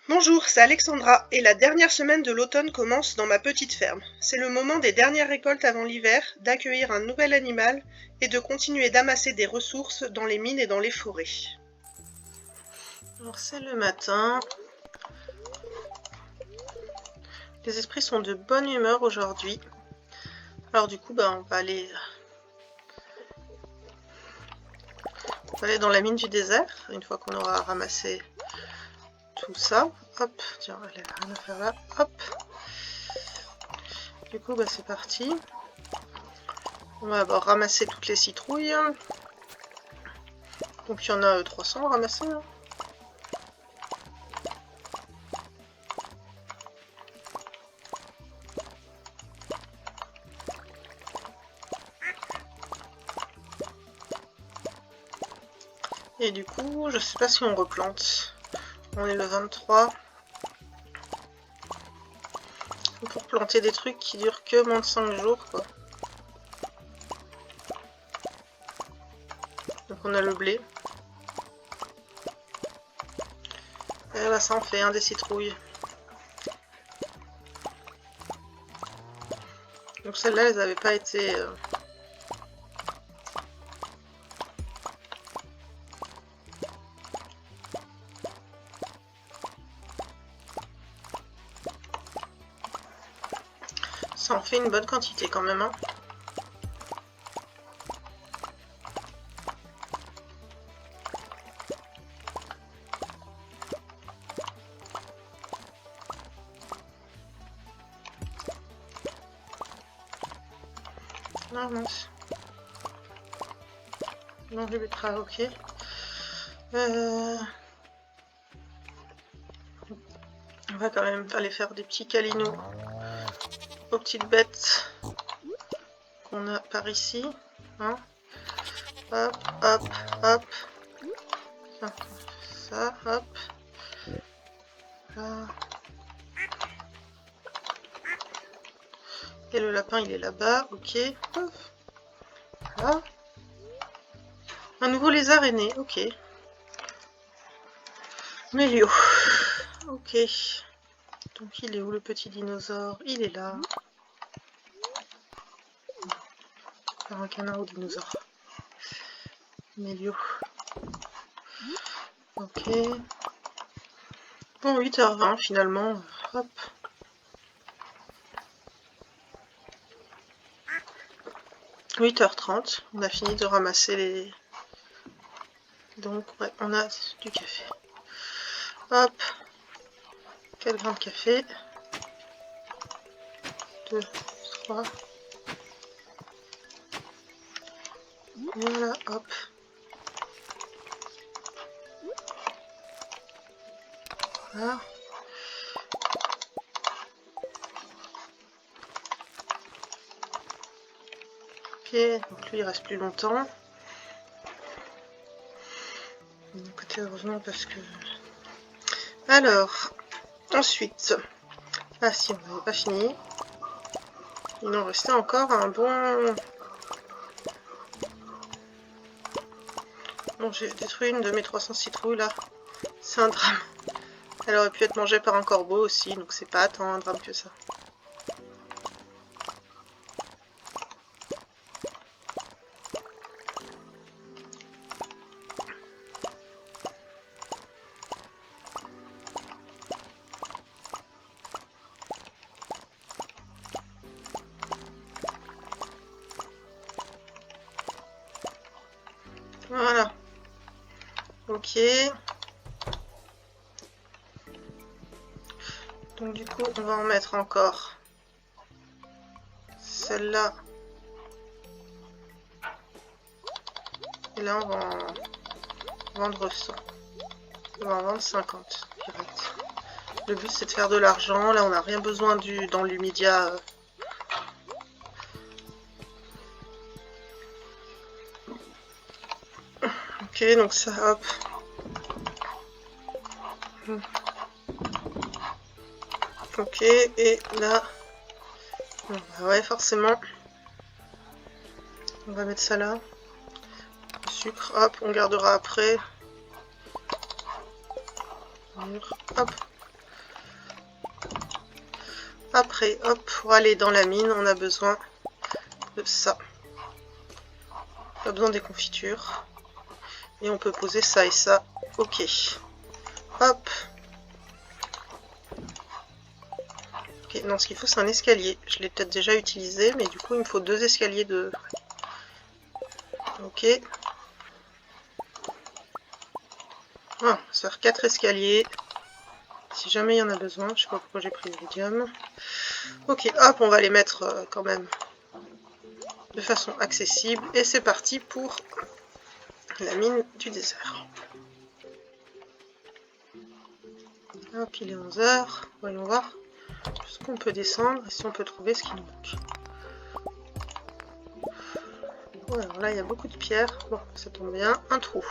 Bonjour, c'est Alexandra, et la dernière semaine de l'automne commence dans ma petite ferme. C'est le moment des dernières récoltes avant l'hiver, d'accueillir un nouvel animal et de continuer d'amasser des ressources dans les mines et dans les forêts. Alors c'est le matin. Les esprits sont de bonne humeur aujourd'hui. Alors du coup, on va aller dans la mine du désert, une fois qu'on aura ramassé tout ça. Hop, tiens, elle a rien à faire là. Hop. Du coup, c'est parti. On va d'abord ramasser toutes les citrouilles. Donc il y en a 300 à ramasser. Hein. Et du coup, je sais pas si on replante. On est le 23. Pour planter des trucs qui durent que moins de 5 jours, quoi. Donc on a le blé. Et là, ça en fait un des citrouilles. Donc celles-là, elles n'avaient pas été... Ça en fait une bonne quantité quand même. Hein. Non, mince. Non, les betteraves, ok. On va quand même aller faire des petits câlinos aux petites bêtes qu'on a par ici. Hein. Hop, hop, hop. Ça, hop. Là. Et le lapin, il est là-bas, ok. Voilà. Un nouveau lézard est né, ok. Mélio. Ok. Donc il est où le petit dinosaure? Il est là. Faire un canard au dinosaure. Mélio. Ok. Bon, 8h20 finalement. Hop. « 8h30, on a fini de ramasser les... Donc, ouais, on a du café. Hop. 4 grains de café. 2, 3. Voilà, hop. Voilà. Ok, donc lui il reste plus longtemps. Écoutez, heureusement parce que... Alors, ensuite... Ah si, on n'avait pas fini. Il en restait encore un bon... Bon, j'ai détruit une de mes 300 citrouilles là. C'est un drame. Elle aurait pu être mangée par un corbeau aussi, donc c'est pas tant un drame que ça. Voilà. Ok. Donc du coup, on va en mettre encore celle-là. Et là, on va en vendre 100. On va en vendre 50 direct. Le but, c'est de faire de l'argent. Là, on n'a rien besoin dans l'Humidia. Ok, donc ça, hop. Ok, et là... ouais, forcément. On va mettre ça là. Le sucre, hop, on gardera après. Hop. après, hop, pour aller dans la mine, on a besoin de ça. Pas besoin des confitures. Et on peut poser ça et ça. Ok. Hop. Ok, non, ce qu'il faut, c'est un escalier. Je l'ai peut-être déjà utilisé, mais du coup, il me faut 2 escaliers de... Ok. Ah, ça va faire 4 escaliers. Si jamais il y en a besoin. Je sais pas pourquoi j'ai pris l'iridium. Ok, hop, on va les mettre quand même de façon accessible. Et c'est parti pour la mine du désert. Hop, il est 11 h. Voyons voir ce qu'on peut descendre et si on peut trouver ce qui nous manque. Bon, alors là, il y a beaucoup de pierres. Bon, ça tombe bien. Un trou.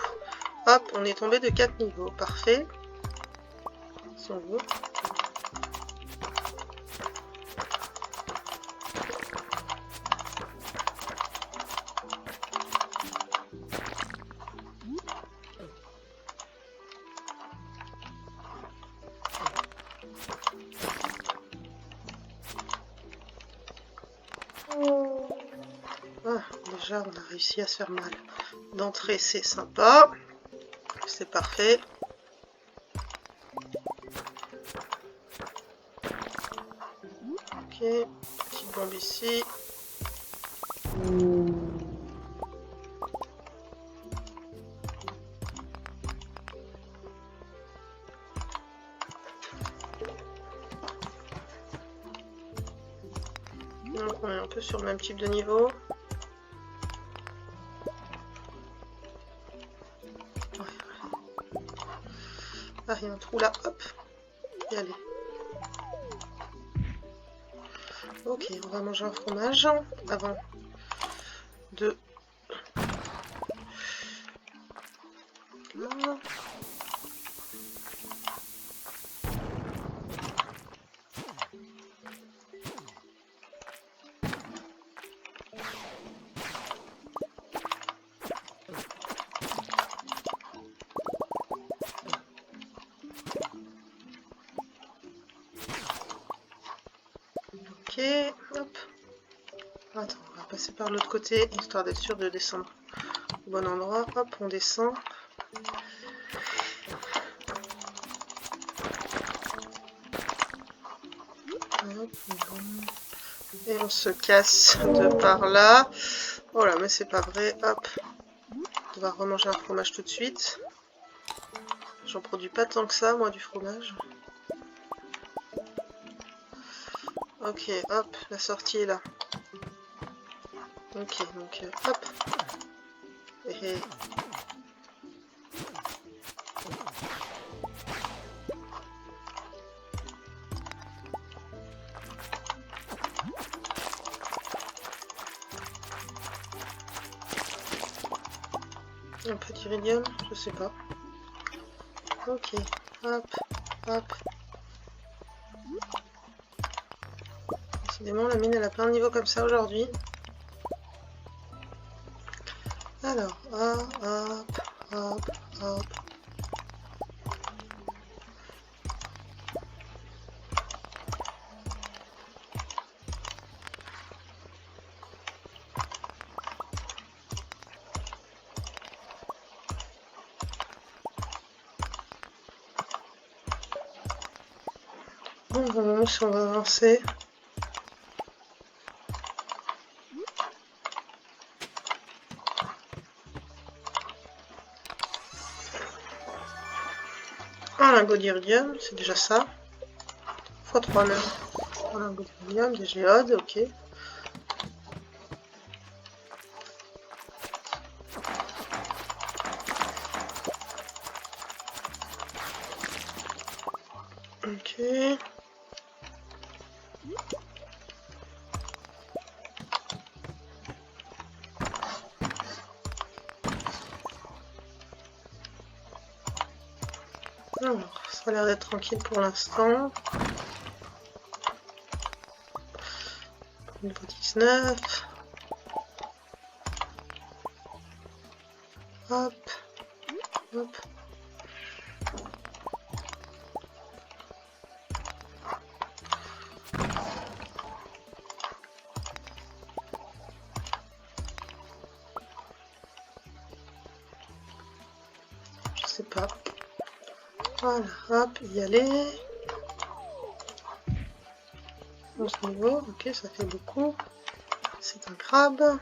Hop, on est tombé de 4 niveaux. Parfait. Si on veut. Ah, déjà, on a réussi à se faire mal. D'entrée, c'est sympa. C'est parfait. Ok, petite bombe ici. Donc on est un peu sur le même type de niveau. Ah, il y a un trou là, hop. Et allez. Ok, on va manger un fromage avant de... Là. Ok, hop. Attends, on va passer par l'autre côté, histoire d'être sûr de descendre au bon endroit. Hop, on descend. Hop, et on se casse de par là. Oh là, mais c'est pas vrai. Hop. On va remanger un fromage tout de suite. J'en produis pas tant que ça, moi, du fromage. Ok, hop, la sortie est là. Ok, donc hop. Et... un peu d'iridium, je sais pas. Ok, hop, hop. Décidément, la mine, elle a plein de niveaux comme ça aujourd'hui. Alors, hop, hop, hop. Bon, on va avancer. Un lingot d'iridium, c'est déjà ça. x3 même. Un lingot d'iridium, des géodes, ok. Ok. Alors, ça a l'air d'être tranquille pour l'instant. Niveau 19. Hop. Hop. pas. Voilà, hop, y aller. 11 niveaux, ok, ça fait beaucoup. C'est un crabe.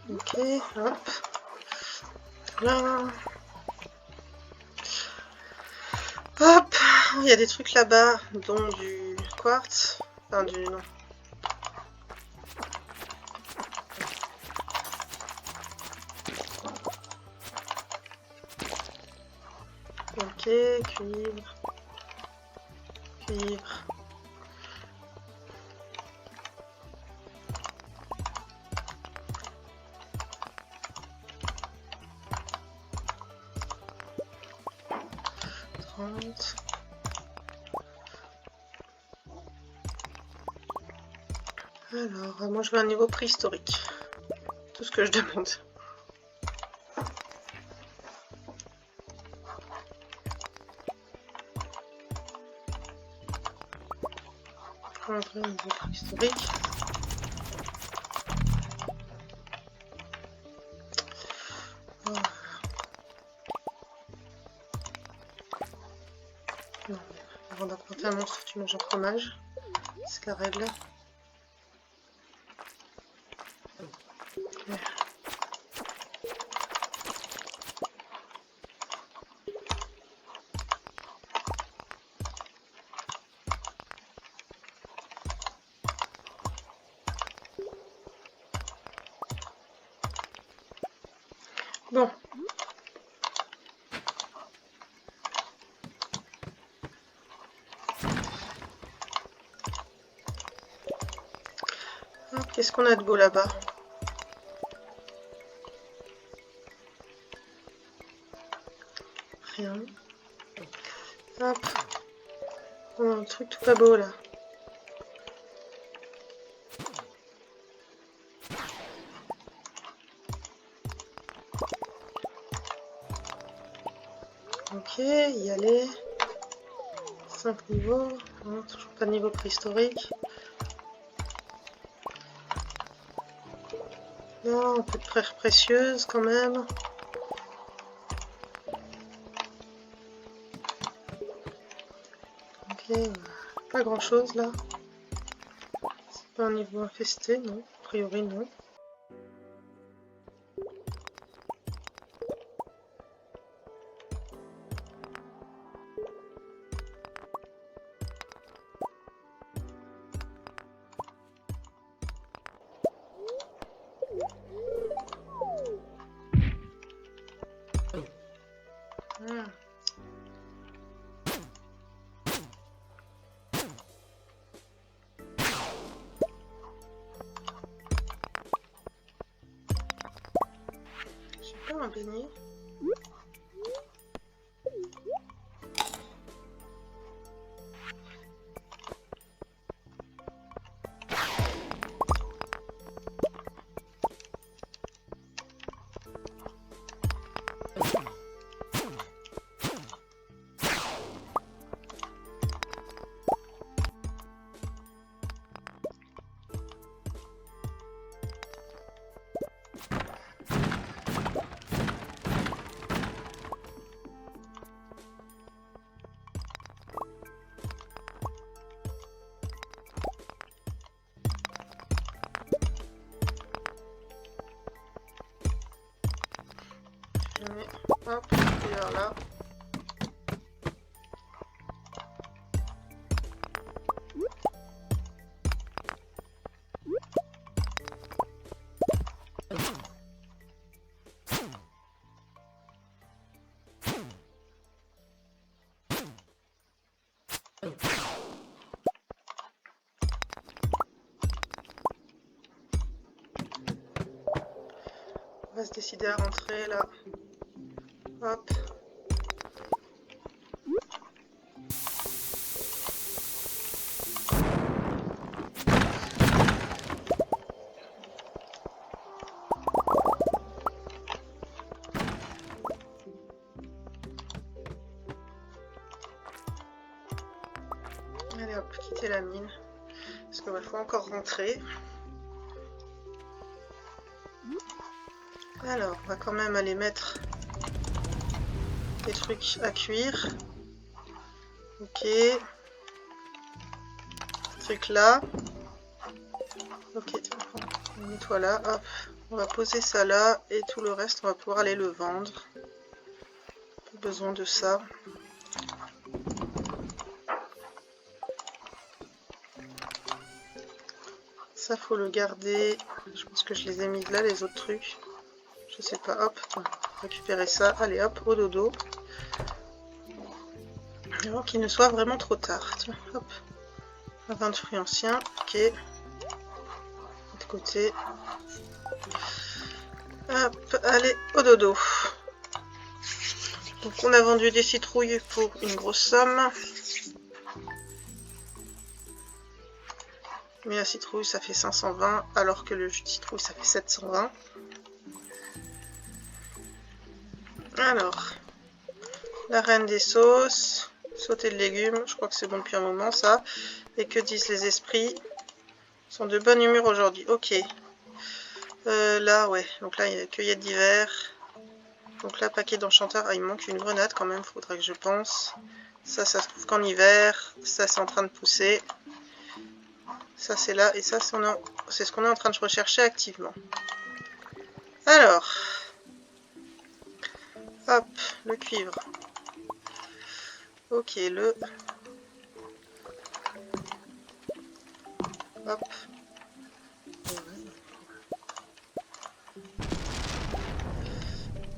Ok, hop. Là. Hop, il y a des trucs là-bas, dont du quartz. Enfin, du... non. Ok, cuivre. Cuivre. Alors, moi je veux un niveau préhistorique. Tout ce que je demande. Un vrai niveau préhistorique. Voilà. Non, avant d'affronter un monstre, tu manges un fromage. C'est la règle. Ouais. Bon. Qu'est-ce qu'on a de beau là-bas? Rien. Hop. Oh, un truc tout pas beau là. Ok, y aller. 5 niveaux. Non, toujours pas de niveau préhistorique. Non, un peu de pierre précieuse quand même. Ok, pas grand chose là. C'est pas un niveau infesté, non. A priori, non. J'ai pas un beignet. Hop, et alors là. On va se décider à rentrer là. Hop. Allez hop, quitter la mine. Parce qu'il faut encore rentrer. Alors, on va quand même aller mettre des trucs à cuire. Ok. Ce truc là. Ok, on nettoie là. Hop. On va poser ça là. Et tout le reste, on va pouvoir aller le vendre. Pas besoin de ça. Ça, faut le garder. Je pense que je les ai mis là, les autres trucs. Je sais pas. Hop. On va récupérer ça. Allez, hop, au dodo. Avant qu'il ne soit vraiment trop tard. Tiens, hop. Un vin de fruits anciens. Ok. De côté. Hop, allez, au dodo. Donc on a vendu des citrouilles pour une grosse somme. Mais la citrouille ça fait 520 alors que le jus de citrouille ça fait 720. Alors, la reine des sauces, sauté de légumes, je crois que c'est bon depuis un moment ça. Et que disent les esprits? Ils sont de bonne humeur aujourd'hui, ok. Là ouais, donc là il y a cueillette d'hiver. Donc là paquet d'enchanteurs, ah il me manque une grenade quand même, faudrait que je pense. Ça se trouve qu'en hiver, ça c'est en train de pousser. Ça c'est là et ça c'est ce qu'on est en train de rechercher activement. Alors, hop, le cuivre. Ok, hop.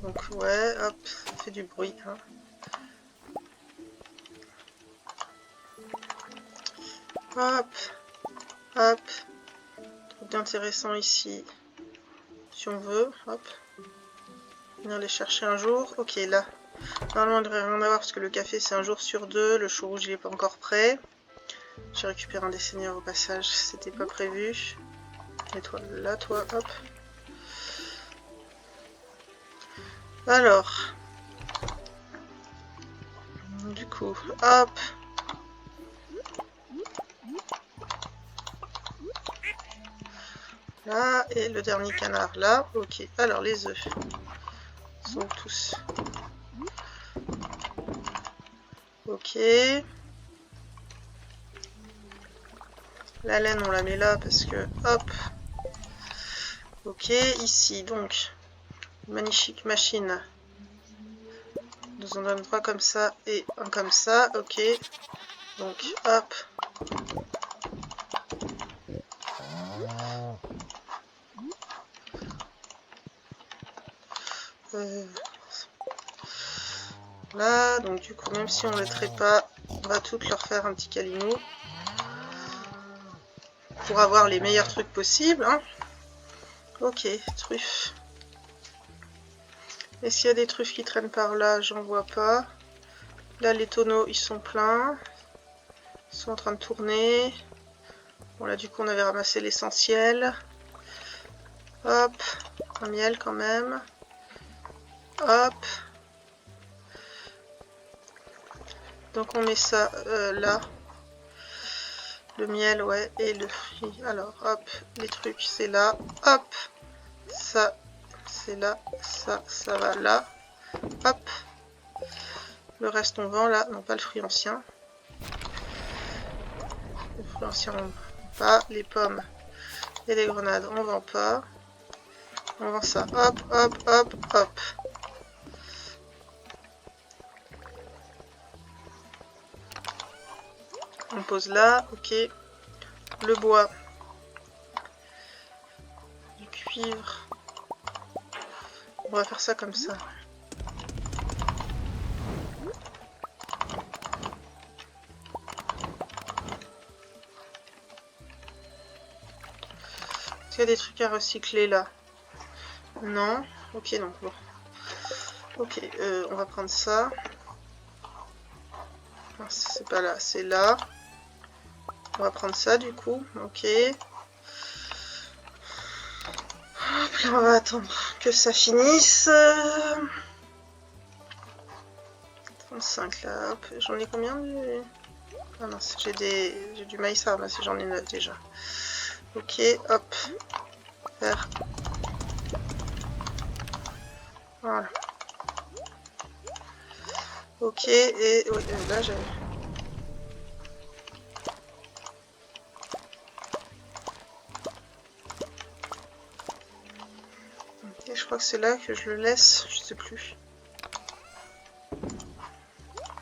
Donc ouais, hop, ça fait du bruit. Hein. Hop, hop. Truc d'intéressant ici. Si on veut, hop. Venir les chercher un jour. Ok, là. Normalement, on devrait rien avoir parce que le café c'est un jour sur deux. Le chou rouge il est pas encore prêt. J'ai récupéré un des seigneurs au passage, c'était pas prévu. Et toi, là, toi, hop. Alors. Du coup, hop. Là, et le dernier canard là. Ok, alors les œufs sont tous. Ok. La laine, on la met là parce que, hop. Ok, ici, donc, magnifique machine. Nous en donne 3 comme ça et un comme ça. Ok. Donc, hop. Là, donc du coup, même si on ne les traite pas, on va toutes leur faire un petit câlinou. Pour avoir les meilleurs trucs possibles. Hein. Ok, truffes. Est-ce qu'il y a des truffes qui traînent par là? J'en vois pas. Là, les tonneaux, ils sont pleins. Ils sont en train de tourner. Bon, là, du coup, on avait ramassé l'essentiel. Hop. Un miel quand même. Hop. Donc, on met ça là. Le miel, ouais. Et le fruit. Alors, hop. Les trucs, c'est là. Hop. Ça, c'est là. Ça va là. Hop. Le reste, on vend là. Non, pas le fruit ancien. Le fruit ancien, on vend pas. Les pommes et les grenades, on vend pas. On vend ça. Hop, hop, hop, hop. On pose là. Ok. Le bois. Du cuivre. On va faire ça comme ça. Est-ce qu'il y a des trucs à recycler là? Non. Ok, donc bon. Ok, on va prendre ça. C'est pas là, c'est là. On va prendre ça du coup. Ok. Hop, là, on va attendre que ça finisse. 35 là, hop. J'en ai combien de... Ah non, j'ai du maïs à ramasser, j'en ai 9 déjà. Ok, hop. Faire. Voilà. Ok, et oui, là j'ai... Ok, je crois que c'est là que je le laisse, je sais plus.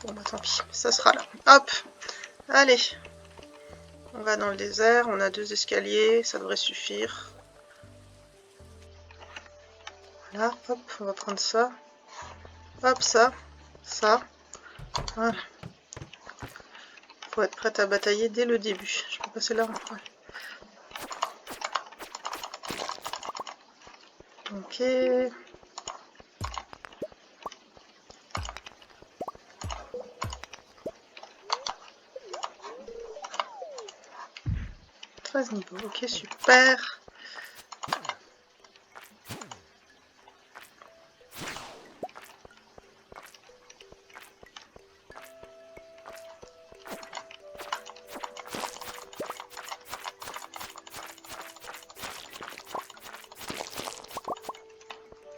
Bon bah tant pis, ça sera là. Hop, allez. On va dans le désert, on a 2 escaliers, ça devrait suffire. Voilà, hop, on va prendre ça. Hop, ça. Voilà. Faut être prête à batailler dès le début. Je peux passer là. Ouais. Ok. Niveaux, ok, super.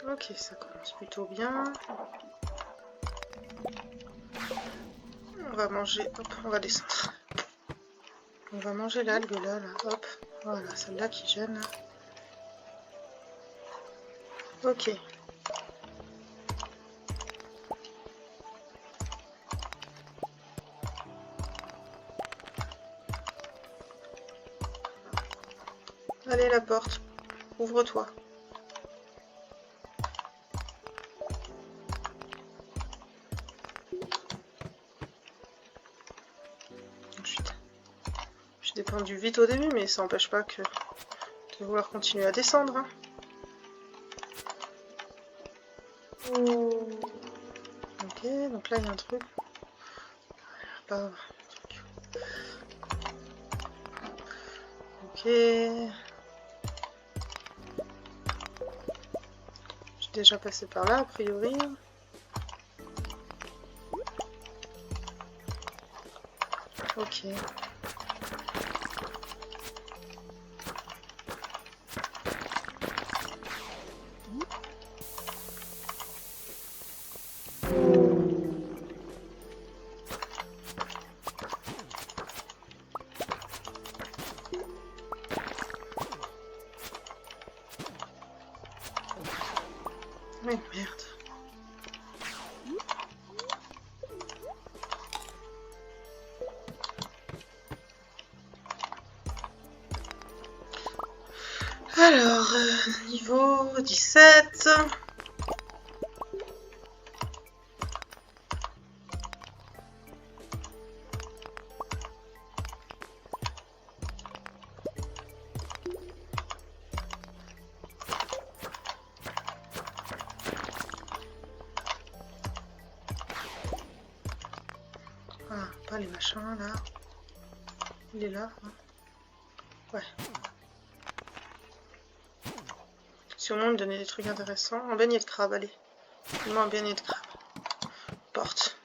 Ok, ça commence plutôt bien. On va manger, hop, on va descendre. On va manger l'algue là, hop. Voilà, celle-là qui gêne. Ok. Allez, la porte. Ouvre-toi. Je suis descendu vite au début, mais ça n'empêche pas que de vouloir continuer à descendre. Hein. Ok, donc là il y a un truc. Pas... Ok. J'ai déjà passé par là, a priori. Ok. Mais merde. Alors, niveau 17. Ah, pas les machins là. Il est là. Hein. Ouais. Si au moins me donnait des trucs intéressants. Un beignet de crabe, allez. Donne-moi un beignet de crabe. Porte.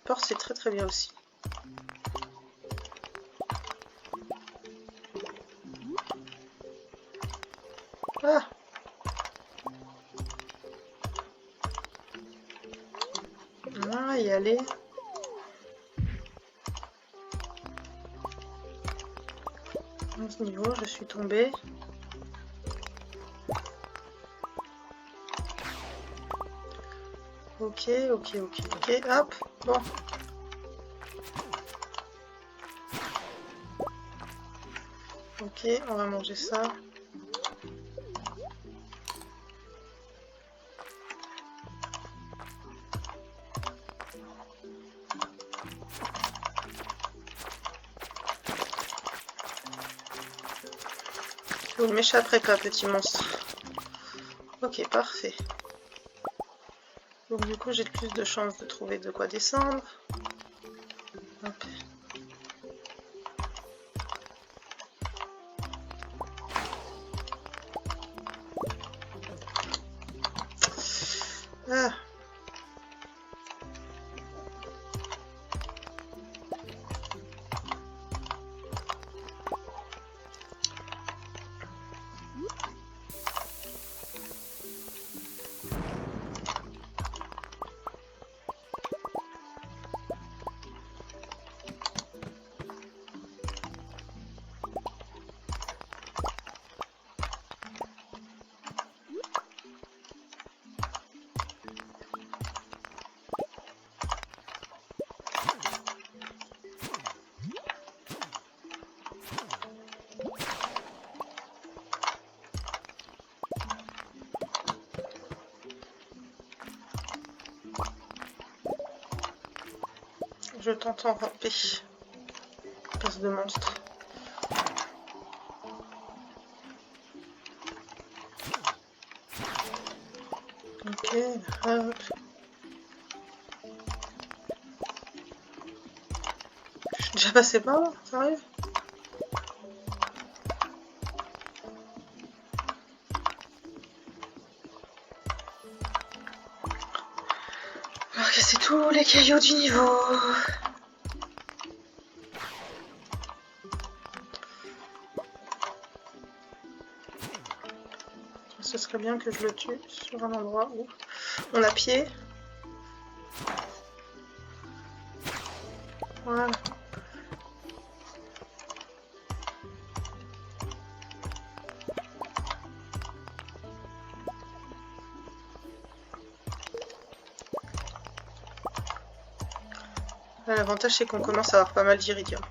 Porte, c'est très très bien aussi. Ah! On va y aller. À ce niveau, je suis tombée. Ok, hop, bon. Ok, on va manger ça. Vous ne m'échapperez pas, petit monstre. Ok, parfait. Donc du coup, j'ai plus de chances de trouver de quoi descendre. Hop. Ah. Je t'entends ramper. Passe de monstre. Ok, hop. Je suis déjà passé par là, ça arrive? On va casser tous les cailloux du niveau. Ce serait bien que je le tue sur un endroit où on a pied. Voilà. L'avantage c'est qu'on commence à avoir pas mal d'iridium.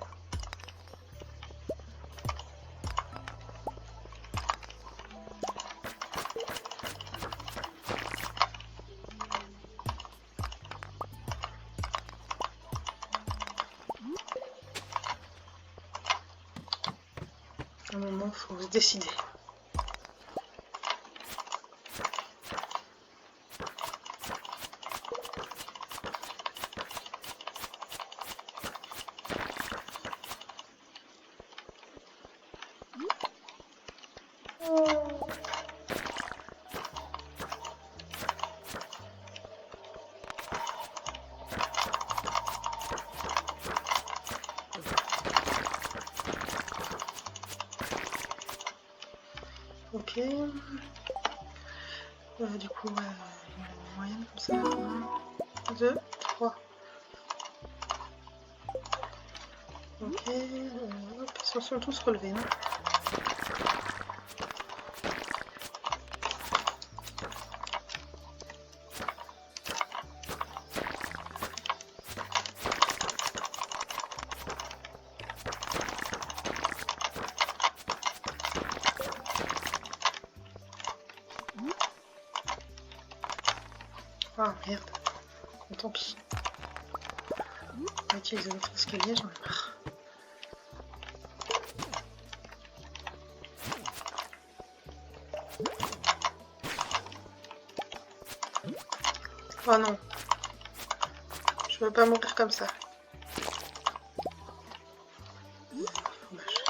À un moment, il faut se décider. Ok. Du coup, une moyenne comme ça. 1, 2, 3. Ok. Hop, ils se sont tous relevés. Hein. Ah merde. Bon, tant pis. On va utiliser notre escalier, j'en ai marre. Oh non. Je veux pas mourir comme ça. Dommage.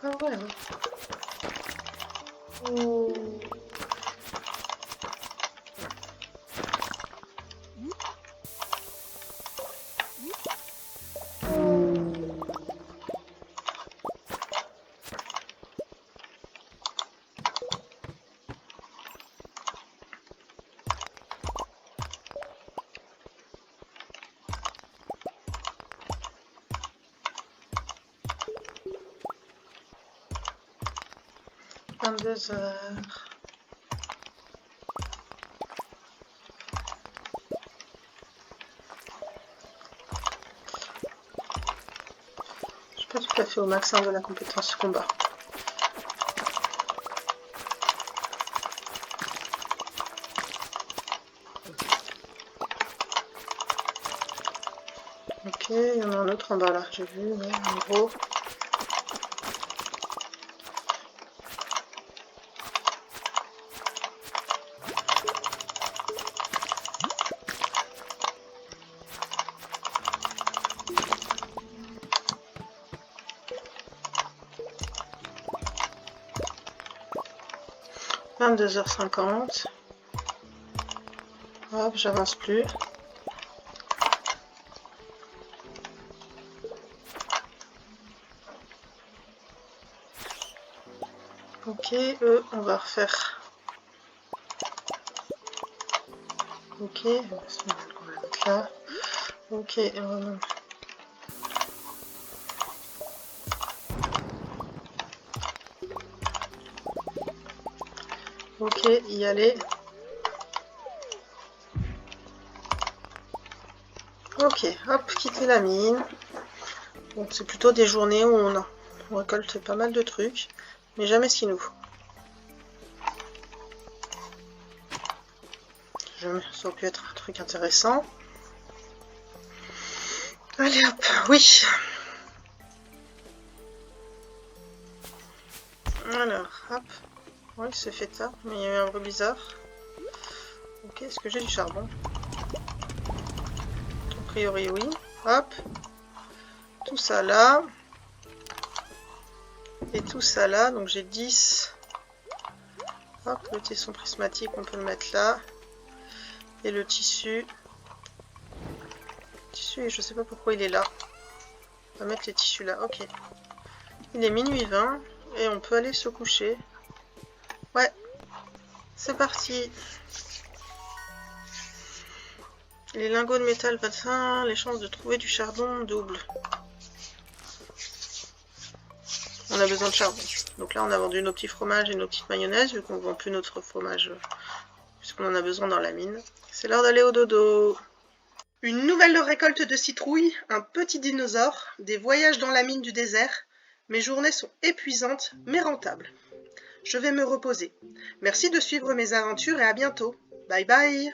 Ah ouais. Hein. Oh. Deux heures. Je suis pas tout à fait au max de la compétence combat. Ok, il y en a un autre en bas là, j'ai vu, ouais, en gros. 22h50. Hop, j'avance plus. Ok, on va refaire. Ok, on va mettre là. Ok, ok, y aller. Ok, hop, quitter la mine. Donc c'est plutôt des journées où on récolte pas mal de trucs, mais jamais ce qu'il nous faut. Ça aurait pu être un truc intéressant. Allez hop, oui. Alors, hop. Oui, c'est fait ça, mais il y a eu un bruit bizarre. Ok, est-ce que j'ai du charbon? A priori, oui. Hop. Tout ça là. Et tout ça là, donc j'ai 10. Hop, le tesson prismatique, on peut le mettre là. Et le tissu. Je sais pas pourquoi il est là. On va mettre les tissus là, ok. Il est minuit 20 et on peut aller se coucher. Ouais, c'est parti. Les lingots de métal 25, les chances de trouver du charbon double. On a besoin de charbon. Donc là on a vendu nos petits fromages et nos petites mayonnaises, vu qu'on ne vend plus notre fromage, puisqu'on en a besoin dans la mine. C'est l'heure d'aller au dodo. Une nouvelle récolte de citrouilles, un petit dinosaure, des voyages dans la mine du désert. Mes journées sont épuisantes mais rentables. Je vais me reposer. Merci de suivre mes aventures et à bientôt. Bye bye.